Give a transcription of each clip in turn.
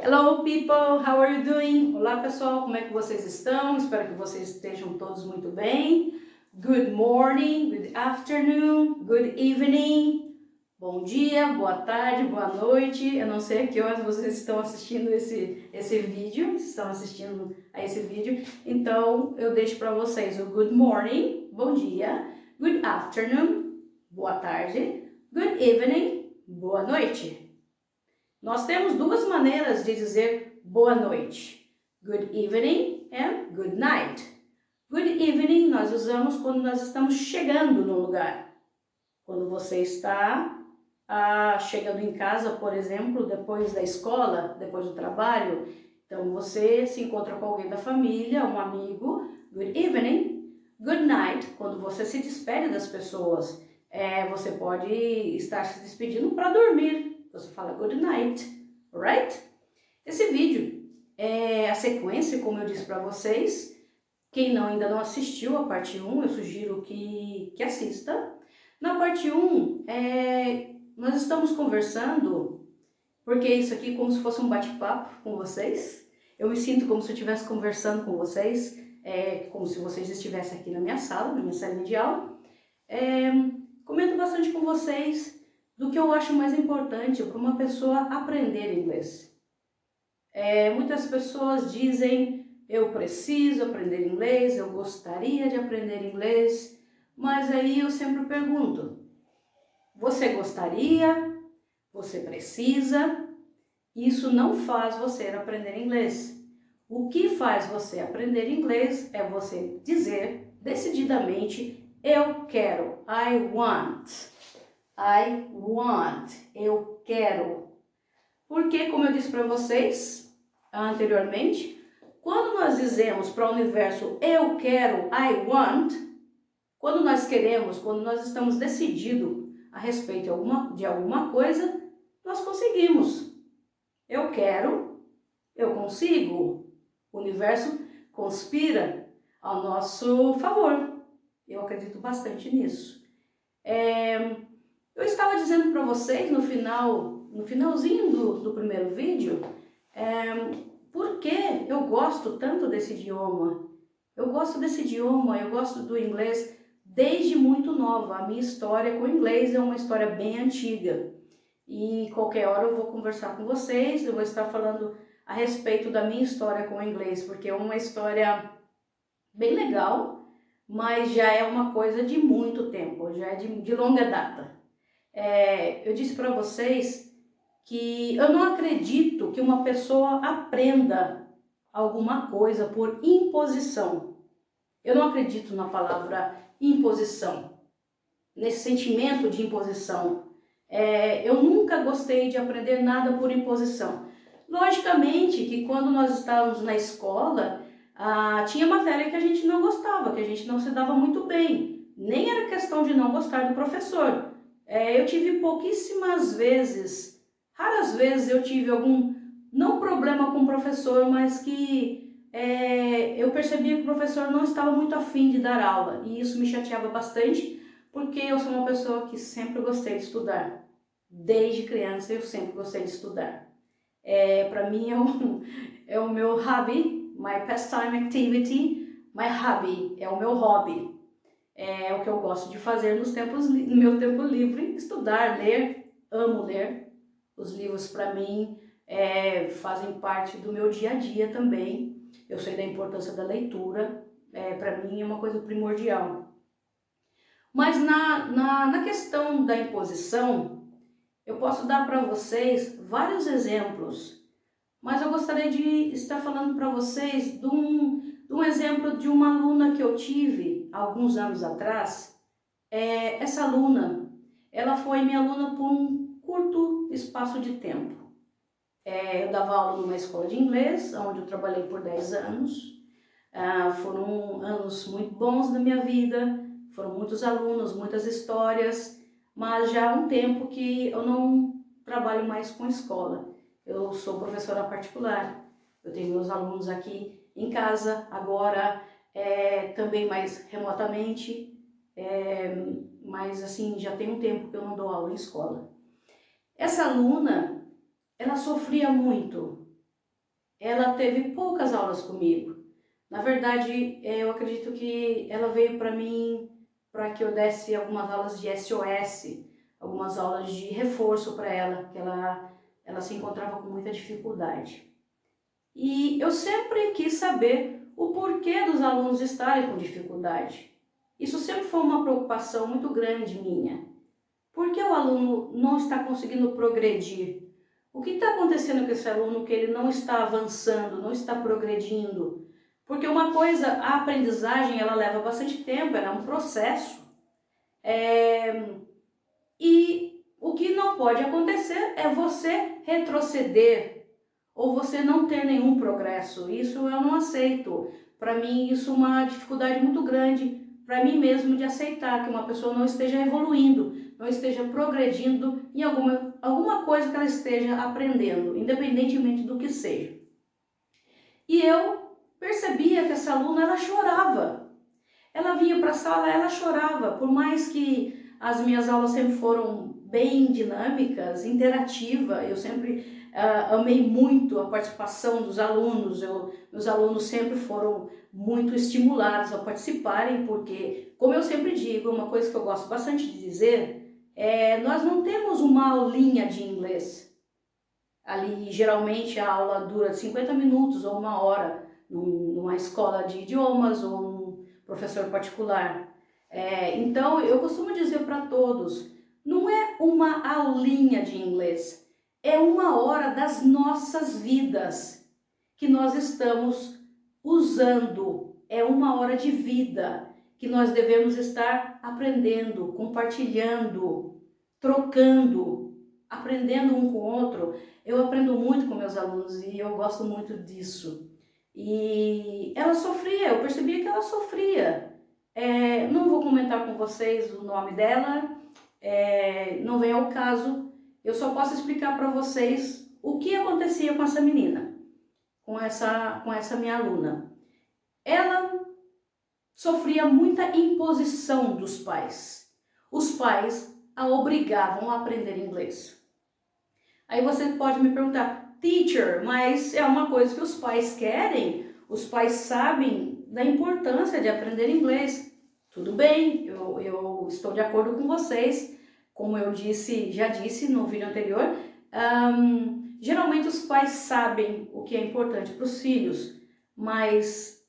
Hello people, how are you doing? Olá pessoal, como é que vocês estão? Espero que vocês estejam todos muito bem. Good morning, good afternoon, good evening. Bom dia, boa tarde, boa noite. Eu não sei a que horas vocês estão assistindo esse vídeo, estão assistindo a esse vídeo. Então eu deixo para vocês o good morning, bom dia, good afternoon, boa tarde, good evening, boa noite. Nós temos duas maneiras de dizer boa noite. Good evening and good night. Good evening nós usamos quando nós estamos chegando no lugar. Quando você está chegando em casa, por exemplo, depois da escola, depois do trabalho. Então você se encontra com alguém da família, um amigo. Good evening. Good night, quando você se despede das pessoas. Você pode estar se despedindo para dormir. Você fala good night, alright? Esse vídeo é a sequência, como eu disse para vocês. Quem ainda não assistiu a parte 1, eu sugiro que assista. Na parte 1, nós estamos conversando, porque isso aqui é como se fosse um bate-papo com vocês. Eu me sinto como se eu estivesse conversando com vocês, como se vocês estivessem aqui na minha sala, na minha sala de aula. Comento bastante com vocês do que eu acho mais importante para uma pessoa aprender inglês. Muitas pessoas dizem, eu preciso aprender inglês, eu gostaria de aprender inglês, mas aí eu sempre pergunto, você gostaria? Você precisa? Isso não faz você aprender inglês. O que faz você aprender inglês é você dizer decididamente, eu quero, I want. I want, eu quero. Porque, como eu disse para vocês anteriormente, quando nós dizemos para o universo eu quero, I want, quando nós queremos, quando nós estamos decididos a respeito de alguma coisa, nós conseguimos. Eu quero, eu consigo. O universo conspira ao nosso favor. Eu acredito bastante nisso. Eu estava dizendo para vocês no finalzinho do primeiro vídeo, por que eu gosto tanto desse idioma. Eu gosto desse idioma, eu gosto do inglês desde muito nova. A minha história com o inglês é uma história bem antiga. E qualquer hora eu vou conversar com vocês, eu vou estar falando a respeito da minha história com o inglês, porque é uma história bem legal, mas já é uma coisa de muito tempo, já é de longa data. Eu disse para vocês que eu não acredito que uma pessoa aprenda alguma coisa por imposição. Eu não acredito na palavra imposição, nesse sentimento de imposição. Eu nunca gostei de aprender nada por imposição. Logicamente que quando nós estávamos na escola, tinha matéria que a gente não gostava, que a gente não se dava muito bem. Nem era questão de não gostar do professor. Eu tive pouquíssimas vezes, raras vezes eu tive não problema com o professor, mas que eu percebia que o professor não estava muito afim de dar aula. E isso me chateava bastante, porque eu sou uma pessoa que sempre gostei de estudar. Desde criança eu sempre gostei de estudar. Para mim é o meu hobby, my pastime activity, my hobby, é o meu hobby. É o que eu gosto de fazer no meu tempo livre, estudar, ler, amo ler. Os livros para mim fazem parte do meu dia a dia também. Eu sei da importância da leitura, para mim é uma coisa primordial. Mas na questão da imposição, eu posso dar para vocês vários exemplos, mas eu gostaria de estar falando para vocês de um exemplo de uma aluna que eu tive há alguns anos atrás. Essa aluna, ela foi minha aluna por um curto espaço de tempo. Eu dava aula numa escola de inglês, onde eu trabalhei por 10 anos. Foram anos muito bons da minha vida, foram muitos alunos, muitas histórias, mas já há um tempo que eu não trabalho mais com escola. Eu sou professora particular, eu tenho meus alunos aqui em casa, agora também mais remotamente, mas assim, já tem um tempo que eu não dou aula em escola. Essa aluna, ela sofria muito, ela teve poucas aulas comigo. Na verdade, eu acredito que ela veio para mim para que eu desse algumas aulas de SOS, algumas aulas de reforço para ela, que ela se encontrava com muita dificuldade. E eu sempre quis saber o porquê dos alunos estarem com dificuldade. Isso sempre foi uma preocupação muito grande minha. Por que o aluno não está conseguindo progredir? O que está acontecendo com esse aluno que ele não está avançando, não está progredindo? Porque uma coisa, a aprendizagem, ela leva bastante tempo, ela é um processo. E o que não pode acontecer é você retroceder ou você não ter nenhum progresso. Isso eu não aceito. Para mim, isso é uma dificuldade muito grande para mim mesmo de aceitar que uma pessoa não esteja evoluindo, não esteja progredindo em alguma coisa que ela esteja aprendendo, independentemente do que seja. E eu percebia que essa aluna, ela chorava. Ela vinha para a sala, ela chorava, por mais que as minhas aulas sempre foram bem dinâmicas, interativa, eu sempre amei muito a participação dos alunos, meus alunos sempre foram muito estimulados a participarem, porque, como eu sempre digo, uma coisa que eu gosto bastante de dizer, nós não temos uma aulinha de inglês. Ali, geralmente, a aula dura 50 minutos ou uma hora, numa escola de idiomas ou num professor particular. Então, eu costumo dizer para todos, não é uma aulinha de inglês, é uma hora das nossas vidas que nós estamos usando, é uma hora de vida que nós devemos estar aprendendo, compartilhando, trocando, aprendendo um com o outro. Eu aprendo muito com meus alunos e eu gosto muito disso. E ela sofria, eu percebia que ela sofria. Não vou comentar com vocês o nome dela, não vem ao caso. Eu só posso explicar para vocês o que acontecia com essa menina, com essa minha aluna. Ela sofria muita imposição dos pais. Os pais a obrigavam a aprender inglês. Aí você pode me perguntar, teacher, mas é uma coisa que os pais querem, os pais sabem da importância de aprender inglês. Tudo bem, eu estou de acordo com vocês, como eu já disse no vídeo anterior, geralmente os pais sabem o que é importante para os filhos, mas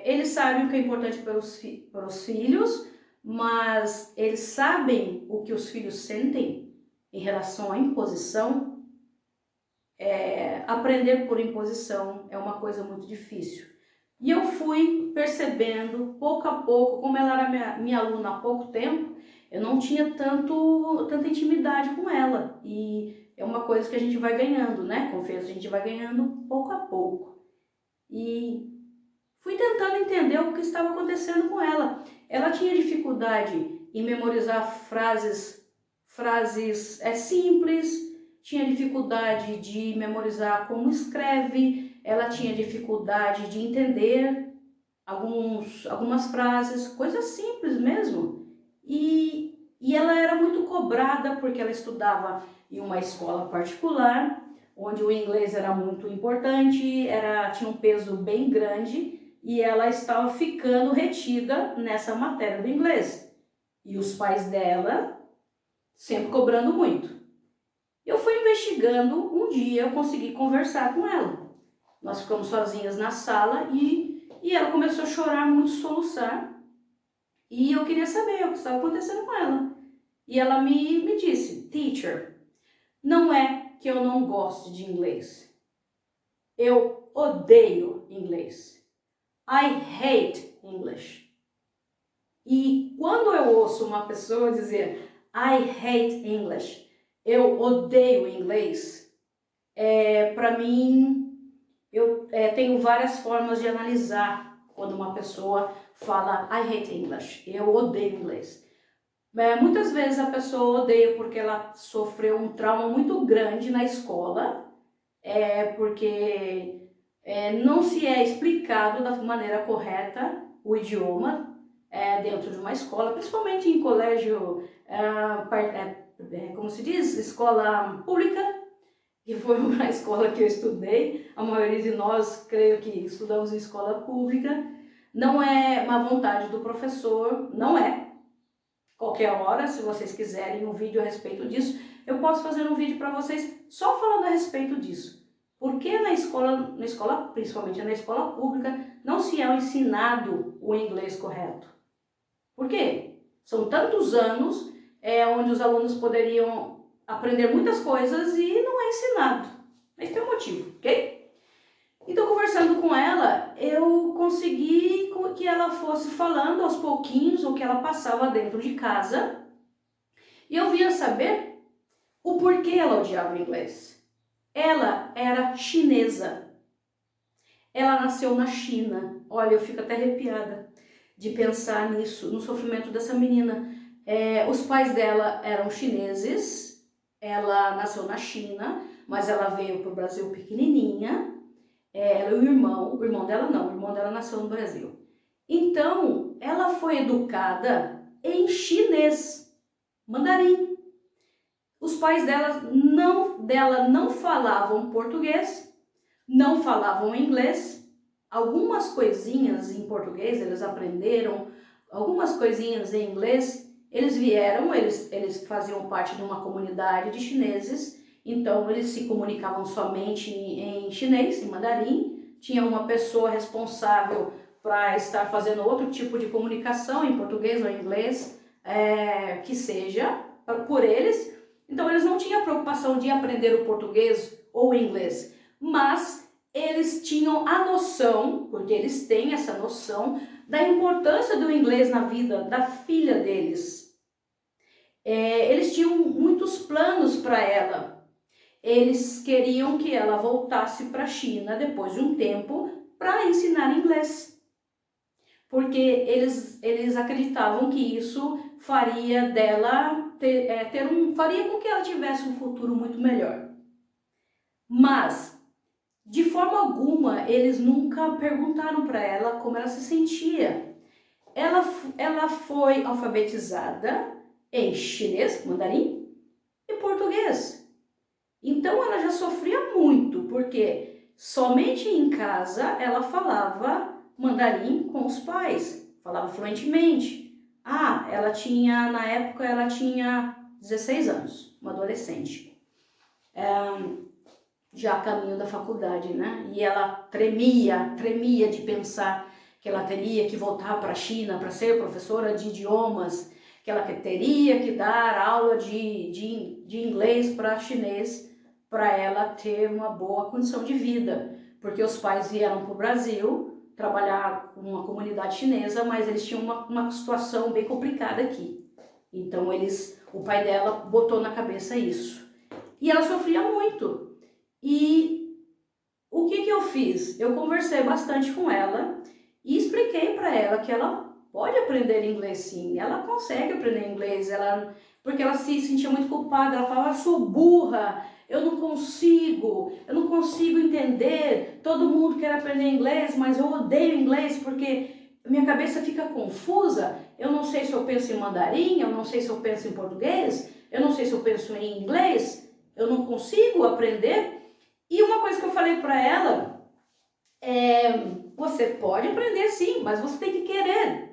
eles sabem o que é importante para os filhos, mas eles sabem o que os filhos sentem em relação à imposição. Aprender por imposição é uma coisa muito difícil. E eu fui percebendo, pouco a pouco, como ela era minha aluna há pouco tempo, eu não tinha tanta intimidade com ela. E é uma coisa que a gente vai ganhando, né? Confiança a gente vai ganhando pouco a pouco. E fui tentando entender o que estava acontecendo com ela. Ela tinha dificuldade em memorizar frases simples, tinha dificuldade de memorizar como escreve, ela tinha dificuldade de entender algumas frases, coisas simples mesmo. E ela era muito cobrada porque ela estudava em uma escola particular, onde o inglês era muito importante, tinha um peso bem grande, e ela estava ficando retida nessa matéria do inglês. E os pais dela sempre cobrando muito. Eu fui investigando, um dia eu consegui conversar com ela. Nós ficamos sozinhas na sala e ela começou a chorar, muito soluçar. E eu queria saber o que estava acontecendo com ela. E ela me disse, teacher, não é que eu não gosto de inglês. Eu odeio inglês. I hate English. E quando eu ouço uma pessoa dizer I hate English, eu odeio inglês, para mim, eu tenho várias formas de analisar quando uma pessoa fala I hate English, eu odeio inglês. Muitas vezes a pessoa odeia porque ela sofreu um trauma muito grande na escola, porque não se é explicado da maneira correta o idioma dentro de uma escola, principalmente em colégio, como se diz, escola pública. que foi uma escola que eu estudei, a maioria de nós, creio que estudamos em escola pública, não é uma vontade do professor, não é. Qualquer hora, se vocês quiserem um vídeo a respeito disso, eu posso fazer um vídeo para vocês só falando a respeito disso. Porque na escola, principalmente na escola pública, não se é ensinado o inglês correto. Por quê? São tantos anos onde os alunos poderiam aprender muitas coisas e não é ensinado. Esse tem um motivo, ok? Então, conversando com ela, eu consegui que ela fosse falando aos pouquinhos o que ela passava dentro de casa. E eu vinha saber o porquê ela odiava o inglês. Ela era chinesa. Ela nasceu na China. Olha, eu fico até arrepiada de pensar nisso, no sofrimento dessa menina. Os pais dela eram chineses, ela nasceu na China, mas ela veio para o Brasil pequenininha. Ela e o irmão dela não, o irmão dela nasceu no Brasil. Então, ela foi educada em chinês, mandarim. Os pais dela não falavam português, não falavam inglês. Algumas coisinhas em português eles aprenderam, algumas coisinhas em inglês. Eles faziam parte de uma comunidade de chineses, então eles se comunicavam somente em chinês, em mandarim. Tinha uma pessoa responsável para estar fazendo outro tipo de comunicação em português ou em inglês, que seja por eles. Então eles não tinham a preocupação de aprender o português ou o inglês, mas eles tinham a noção, porque eles têm essa noção, da importância do inglês na vida da filha deles. Eles tinham muitos planos para ela. Eles queriam que ela voltasse para a China depois de um tempo para ensinar inglês. Porque eles acreditavam que isso faria dela faria com que ela tivesse um futuro muito melhor. Mas, de forma alguma, eles nunca perguntaram para ela como ela se sentia. Ela foi alfabetizada em chinês, mandarim, e português. Então ela já sofria muito, porque somente em casa ela falava mandarim com os pais, falava fluentemente. Na época ela tinha 16 anos, uma adolescente, já a caminho da faculdade, né? E ela tremia de pensar que ela teria que voltar para a China para ser professora de idiomas, que ela teria que dar aula de inglês para chinês, para ela ter uma boa condição de vida, porque os pais vieram para o Brasil trabalhar com uma comunidade chinesa, mas eles tinham uma situação bem complicada aqui. Então o pai dela botou na cabeça isso. E ela sofria muito. E o que eu fiz? Eu conversei bastante com ela e expliquei para ela que ela pode aprender inglês sim, ela consegue aprender inglês, porque ela se sentia muito culpada, ela falava, eu sou burra, eu não consigo entender, todo mundo quer aprender inglês, mas eu odeio inglês porque minha cabeça fica confusa, eu não sei se eu penso em mandarim, eu não sei se eu penso em português, eu não sei se eu penso em inglês, eu não consigo aprender. E uma coisa que eu falei para ela você pode aprender sim, mas você tem que querer.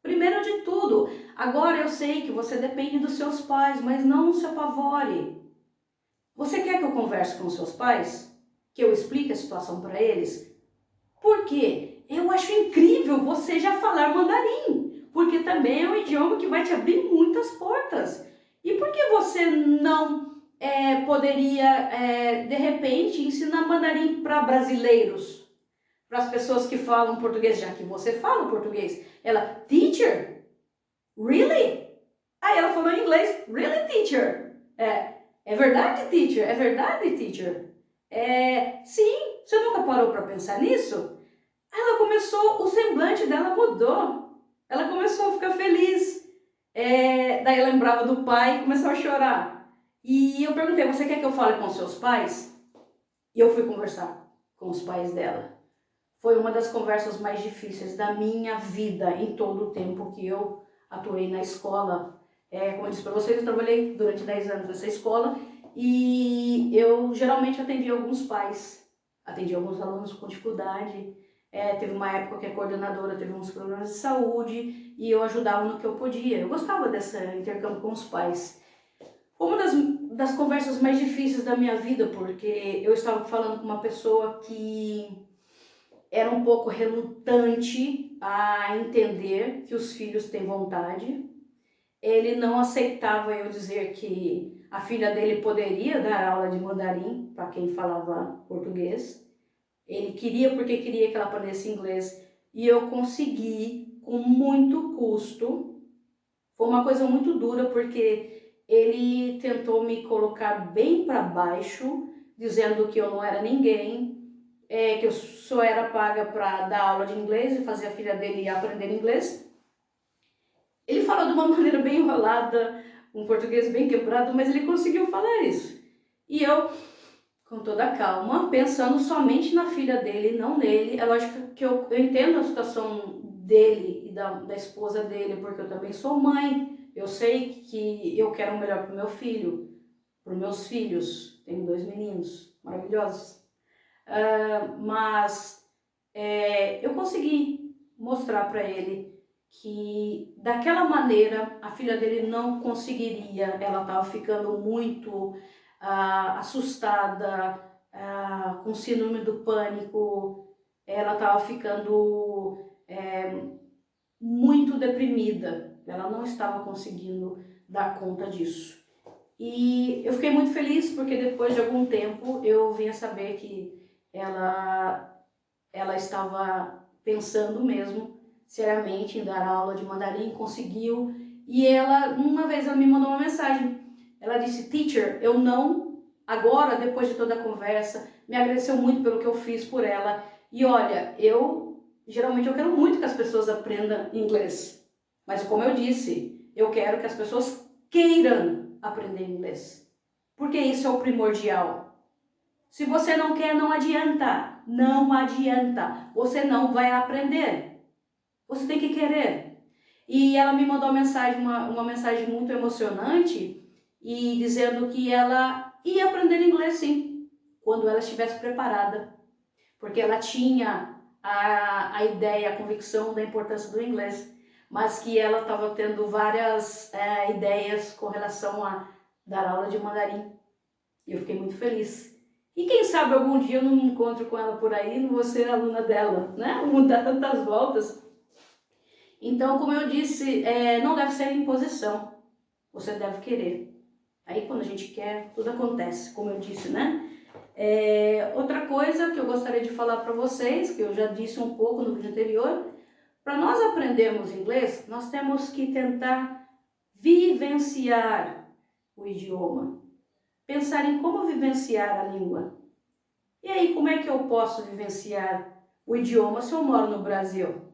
Primeiro de tudo, agora eu sei que você depende dos seus pais, mas não se apavore. Você quer que eu converse com os seus pais? Que eu explique a situação para eles? Por quê? Eu acho incrível você já falar mandarim, porque também é um idioma que vai te abrir muitas portas. E por que você não poderia, de repente, ensinar mandarim para brasileiros? Para as pessoas que falam português, já que você fala português. Ela, teacher? Really? Aí ela falou em inglês, really, teacher? É verdade, teacher? É verdade, teacher? Sim, você nunca parou para pensar nisso? Ela começou, o semblante dela mudou. Ela começou a ficar feliz. Daí ela lembrava do pai e começou a chorar. E eu perguntei, você quer que eu fale com seus pais? E eu fui conversar com os pais dela. Foi uma das conversas mais difíceis da minha vida em todo o tempo que eu atuei na escola. Como eu disse para vocês, eu trabalhei durante 10 anos nessa escola e eu geralmente atendi alguns pais, atendi alguns alunos com dificuldade. Teve uma época que a coordenadora teve uns problemas de saúde e eu ajudava no que eu podia. Eu gostava desse intercâmbio com os pais. Uma das conversas mais difíceis da minha vida, porque eu estava falando com uma pessoa que era um pouco relutante a entender que os filhos têm vontade. Ele não aceitava eu dizer que a filha dele poderia dar aula de mandarim para quem falava português. Ele queria porque queria que ela aprendesse inglês e eu consegui com muito custo. Foi uma coisa muito dura porque ele tentou me colocar bem para baixo, dizendo que eu não era ninguém, que eu só era paga para dar aula de inglês e fazer a filha dele aprender inglês. Ele falou de uma maneira bem enrolada, um português bem quebrado, mas ele conseguiu falar isso. E eu, com toda a calma, pensando somente na filha dele, não nele. É lógico que eu entendo a situação dele e da esposa dele, porque eu também sou mãe. Eu sei que eu quero o melhor para o meu filho, para os meus filhos. Tenho 2 meninos maravilhosos. Mas eu consegui mostrar para ele que daquela maneira a filha dele não conseguiria, ela estava ficando muito assustada, com síndrome do pânico, ela estava ficando muito deprimida, ela não estava conseguindo dar conta disso. E eu fiquei muito feliz porque depois de algum tempo eu vim a saber que ela estava pensando mesmo seriamente em dar aula de mandarim, conseguiu. E uma vez ela me mandou uma mensagem. Ela disse: "Teacher, eu não, agora, depois de toda a conversa, me agradeceu muito pelo que eu fiz por ela. E olha, geralmente eu quero muito que as pessoas aprendam inglês. Mas como eu disse, eu quero que as pessoas queiram aprender inglês. Porque isso é o primordial. Se você não quer, não adianta. Não adianta. Você não vai aprender. Você tem que querer." E ela me mandou uma mensagem muito emocionante e dizendo que ela ia aprender inglês sim, quando ela estivesse preparada. Porque ela tinha a ideia, a convicção da importância do inglês, mas que ela estava tendo várias ideias com relação a dar aula de mandarim. E eu fiquei muito feliz. E quem sabe algum dia eu não me encontro com ela por aí, não vou ser aluna dela, né? O mundo dá tantas voltas. Então, como eu disse, não deve ser imposição. Você deve querer. Aí quando a gente quer, tudo acontece, como eu disse, né? Outra coisa que eu gostaria de falar para vocês, que eu já disse um pouco no vídeo anterior, para nós aprendermos inglês, nós temos que tentar vivenciar o idioma. Pensar em como vivenciar a língua. E aí, como é que eu posso vivenciar o idioma se eu moro no Brasil?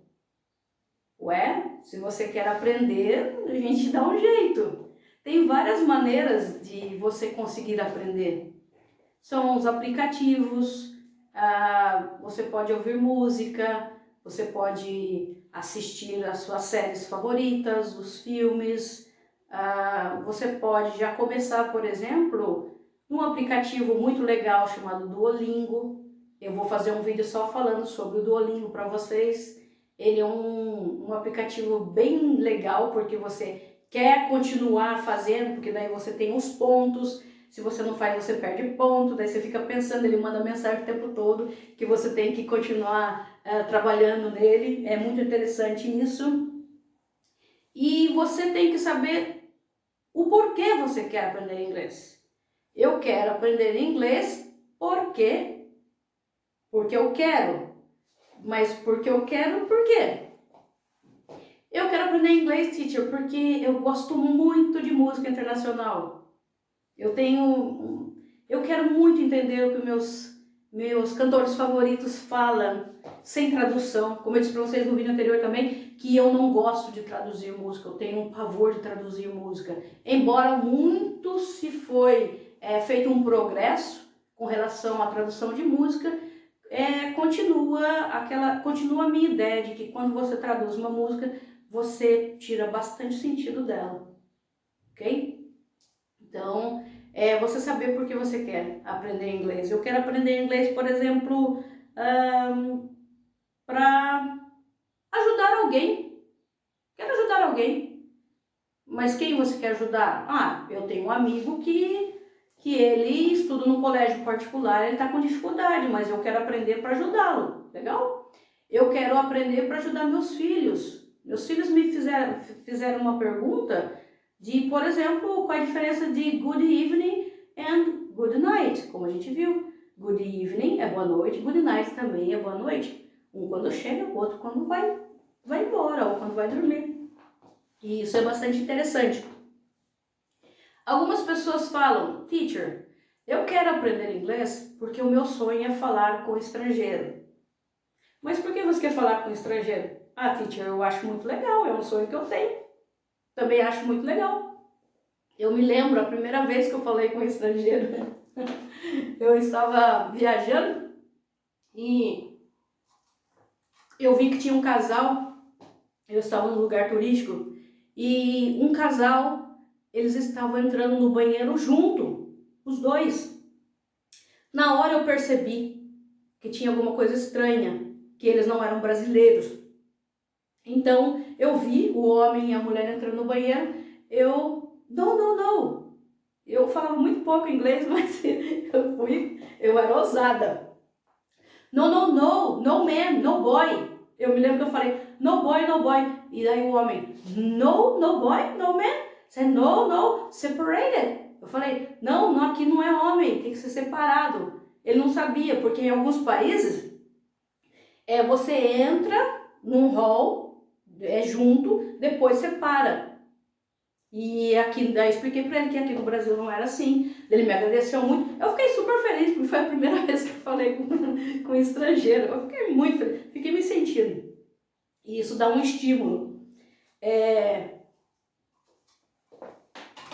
Ué, se você quer aprender, a gente dá um jeito. Tem várias maneiras de você conseguir aprender. São os aplicativos, você pode ouvir música, você pode assistir as suas séries favoritas, os filmes, você pode já começar, por exemplo, num aplicativo muito legal chamado Duolingo. Eu vou fazer um vídeo só falando sobre o Duolingo para vocês. Ele é um aplicativo bem legal porque você quer continuar fazendo, porque daí você tem os pontos. Se você não faz, você perde ponto, daí você fica pensando, ele manda mensagem o tempo todo que você tem que continuar trabalhando nele. É muito interessante isso. E você tem que saber o porquê você quer aprender inglês. Eu quero aprender inglês porque eu quero. Mas porque eu quero, por quê? Eu quero aprender inglês, teacher, porque eu gosto muito de música internacional. Eu quero muito entender o que meus cantores favoritos falam, sem tradução. Como eu disse para vocês no vídeo anterior também, que eu não gosto de traduzir música, eu tenho um pavor de traduzir música. Embora muito se foi feito um progresso com relação à tradução de música, continua a minha ideia de que quando você traduz uma música, você tira bastante sentido dela, ok? Então, é você saber por que você quer aprender inglês. Eu quero aprender inglês, por exemplo, para ajudar alguém. Quero ajudar alguém. Mas quem você quer ajudar? Ah, eu tenho um amigo que ele estuda no colégio particular, ele está com dificuldade, mas eu quero aprender para ajudá-lo. Legal? Eu quero aprender para ajudar meus filhos. Meus filhos me fizeram uma pergunta de, por exemplo, qual é a diferença de good evening and good night, como a gente viu. Good evening é boa noite, good night também é boa noite. Um quando chega, o outro quando vai embora ou quando vai dormir. E isso é bastante interessante. Algumas pessoas falam, teacher, eu quero aprender inglês porque o meu sonho é falar com estrangeiro. Mas por que você quer falar com estrangeiro? Ah, teacher, eu acho muito legal, é um sonho que eu tenho. Também acho muito legal. Eu me lembro a primeira vez que eu falei com um estrangeiro. Eu estava viajando e eu vi que tinha um casal, eu estava num lugar turístico, e um casal, eles estavam entrando no banheiro junto, os dois. Na hora eu percebi que tinha alguma coisa estranha, que eles não eram brasileiros. Então eu vi o homem e a mulher entrando no banheiro, não. Eu falava muito pouco inglês, mas eu era ousada. No man, no boy. Eu me lembro que eu falei, no boy, no boy. E daí o homem, no boy, no man. Said, no, separated. Eu falei, não, aqui não é homem, tem que ser separado. Ele não sabia, porque em alguns países, você entra num hall, junto, depois separa. E aqui, daí expliquei para ele que aqui no Brasil não era assim. Ele me agradeceu muito. Eu fiquei super feliz, porque foi a primeira vez que eu falei com um estrangeiro. Eu fiquei muito feliz, fiquei me sentindo. E isso dá um estímulo.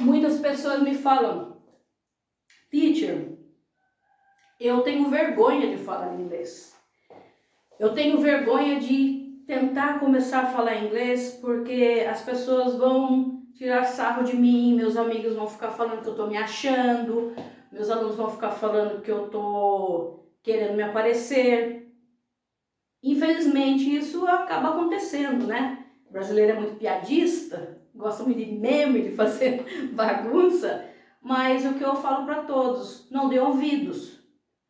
Muitas pessoas me falam, teacher, eu tenho vergonha de falar inglês. Eu tenho vergonha de tentar começar a falar inglês porque as pessoas vão tirar sarro de mim, meus amigos vão ficar falando que eu tô me achando, meus alunos vão ficar falando que eu tô querendo me aparecer. Infelizmente isso acaba acontecendo, né? O brasileiro é muito piadista, gosta muito de meme, de fazer bagunça, mas o que eu falo para todos, não dê ouvidos.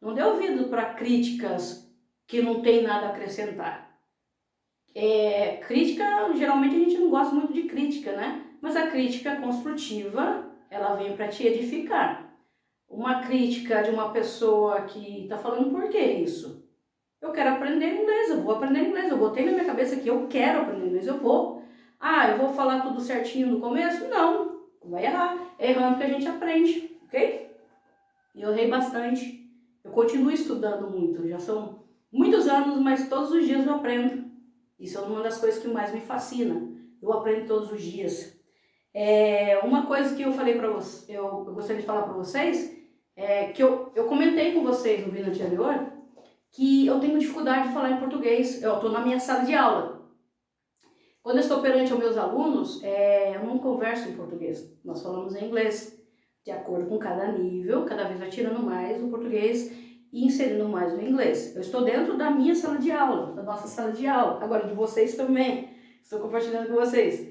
Não dê ouvido para críticas que não tem nada a acrescentar. Crítica, geralmente a gente não gosta muito de crítica, né? Mas a crítica construtiva, ela vem para te edificar. Uma crítica de uma pessoa que está falando por que isso? Eu quero aprender inglês, eu vou aprender inglês, eu botei na minha cabeça que eu quero aprender inglês, eu vou. Ah, eu vou falar tudo certinho no começo? Não, vai errar. É errando que a gente aprende, ok? E eu errei bastante. Eu continuo estudando muito, já são muitos anos, mas todos os dias eu aprendo. Isso é uma das coisas que mais me fascina. Eu aprendo todos os dias. Uma coisa que eu falei para vocês, eu gostaria de falar para vocês, que eu comentei com vocês no vídeo anterior, que eu tenho dificuldade de falar em português. Eu estou na minha sala de aula. Quando eu estou perante aos meus alunos, eu não converso em português. Nós falamos em inglês. De acordo com cada nível, cada vez vai tirando mais o português e inserindo mais o inglês. Eu estou dentro da minha sala de aula, da nossa sala de aula, agora de vocês também. Estou compartilhando com vocês.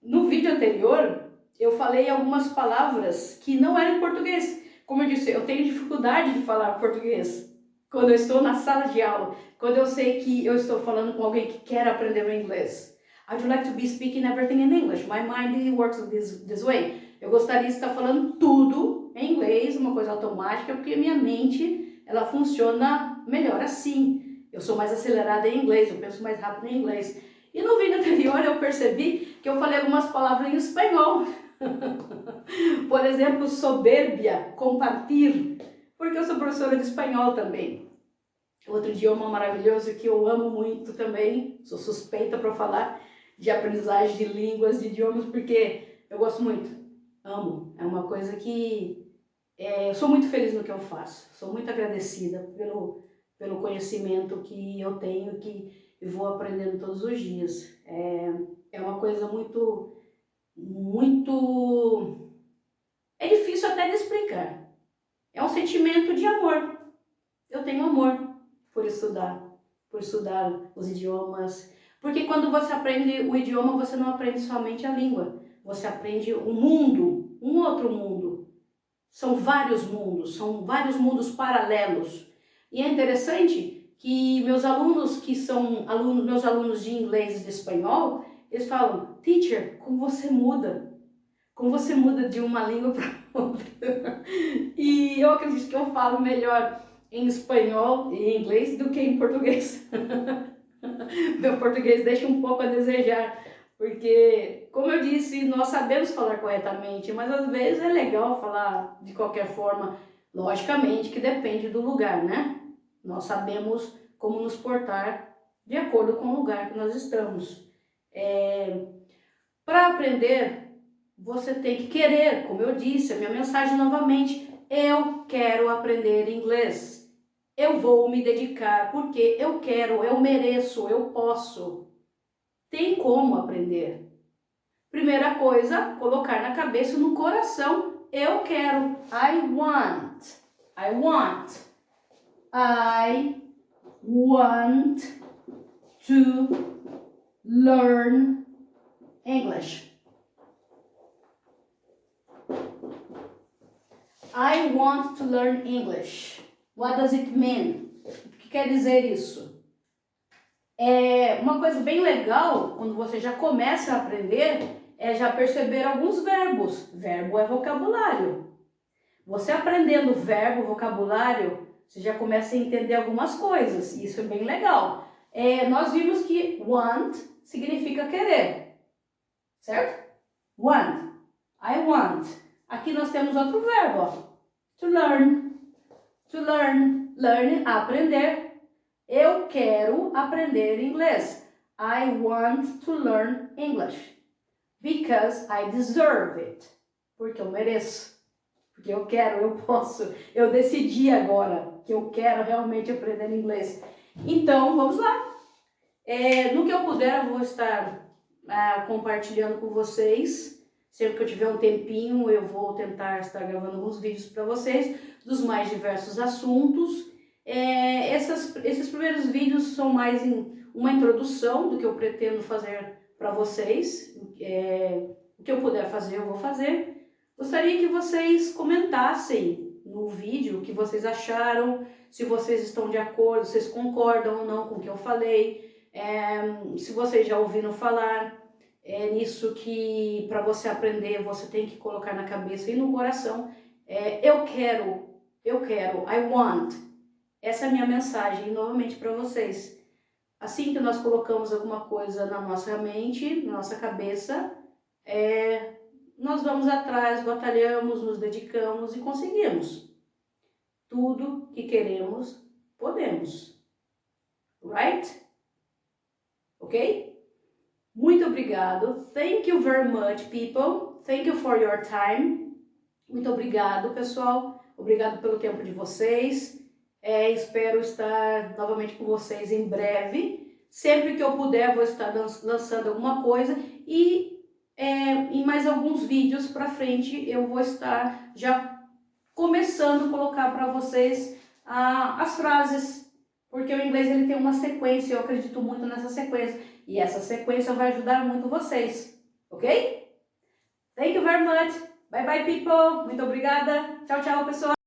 No vídeo anterior, eu falei algumas palavras que não eram em português. Como eu disse, eu tenho dificuldade de falar português quando eu estou na sala de aula, quando eu sei que eu estou falando com alguém que quer aprender o inglês. I'd like to be speaking everything in English. My mind works this way. Eu gostaria de estar falando tudo em inglês, uma coisa automática, porque minha mente, ela funciona melhor assim. Eu sou mais acelerada em inglês, eu penso mais rápido em inglês. E no vídeo anterior eu percebi que eu falei algumas palavras em espanhol. Por exemplo, soberbia, compartir, porque eu sou professora de espanhol também. Outro idioma maravilhoso que eu amo muito também, sou suspeita para falar de aprendizagem de línguas, de idiomas, porque eu gosto muito, amo. É uma coisa que eu sou muito feliz no que eu faço, sou muito agradecida pelo conhecimento que eu tenho, que eu vou aprendendo todos os dias. É uma coisa muito É difícil até de explicar. É um sentimento de amor. Eu tenho amor por estudar os idiomas. Porque quando você aprende o idioma, você não aprende somente a língua. Você aprende um mundo, um outro mundo. São vários mundos paralelos. E é interessante que meus alunos, que são meus alunos de inglês e de espanhol, eles falam, teacher, como você muda? Como você muda de uma língua para outra? E eu acredito que eu falo melhor em espanhol e em inglês do que em português. Meu português deixa um pouco a desejar, porque, como eu disse, nós sabemos falar corretamente, mas às vezes é legal falar de qualquer forma, logicamente que depende do lugar, né? Nós sabemos como nos portar de acordo com o lugar que nós estamos. Para aprender, você tem que querer, como eu disse, a minha mensagem novamente, eu quero aprender inglês. Eu vou me dedicar porque eu quero, eu mereço, eu posso. Tem como aprender. Primeira coisa, colocar na cabeça e no coração. Eu quero. I want. I want. I want to learn English. I want to learn English. What does it mean? O que quer dizer isso? É uma coisa bem legal, quando você já começa a aprender, é já perceber alguns verbos. Verbo é vocabulário. Você aprendendo verbo, vocabulário, você já começa a entender algumas coisas. Isso é bem legal. Nós vimos que want significa querer, certo? Want. I want. Aqui nós temos outro verbo, ó. To learn. To learn. Learn, aprender. Eu quero aprender inglês. I want to learn English. Because I deserve it. Porque eu mereço. Porque eu quero, eu posso. Eu decidi agora que eu quero realmente aprender inglês. Então, vamos lá. No que eu puder, eu vou estar compartilhando com vocês. Sempre que eu tiver um tempinho, eu vou tentar estar gravando alguns vídeos para vocês dos mais diversos assuntos. Esses primeiros vídeos são mais uma introdução do que eu pretendo fazer para vocês. O que eu puder fazer, eu vou fazer. Gostaria que vocês comentassem no vídeo o que vocês acharam, se vocês estão de acordo, se vocês concordam ou não com o que eu falei, se vocês já ouviram falar. É nisso que, para você aprender, você tem que colocar na cabeça e no coração. Eu quero, I want. Essa é a minha mensagem, novamente, para vocês. Assim que nós colocamos alguma coisa na nossa mente, na nossa cabeça, nós vamos atrás, batalhamos, nos dedicamos e conseguimos. Tudo que queremos, podemos. Right? Ok? Muito obrigado. Thank you very much, people. Thank you for your time. Muito obrigado, pessoal. Obrigado pelo tempo de vocês. Espero estar novamente com vocês em breve. Sempre que eu puder, vou estar lançando alguma coisa. E em mais alguns vídeos para frente, eu vou estar já começando a colocar para vocês as frases. Porque o inglês ele tem uma sequência, eu acredito muito nessa sequência. E essa sequência vai ajudar muito vocês, ok? Thank you very much. Bye bye, people. Muito obrigada. Tchau, tchau, pessoal.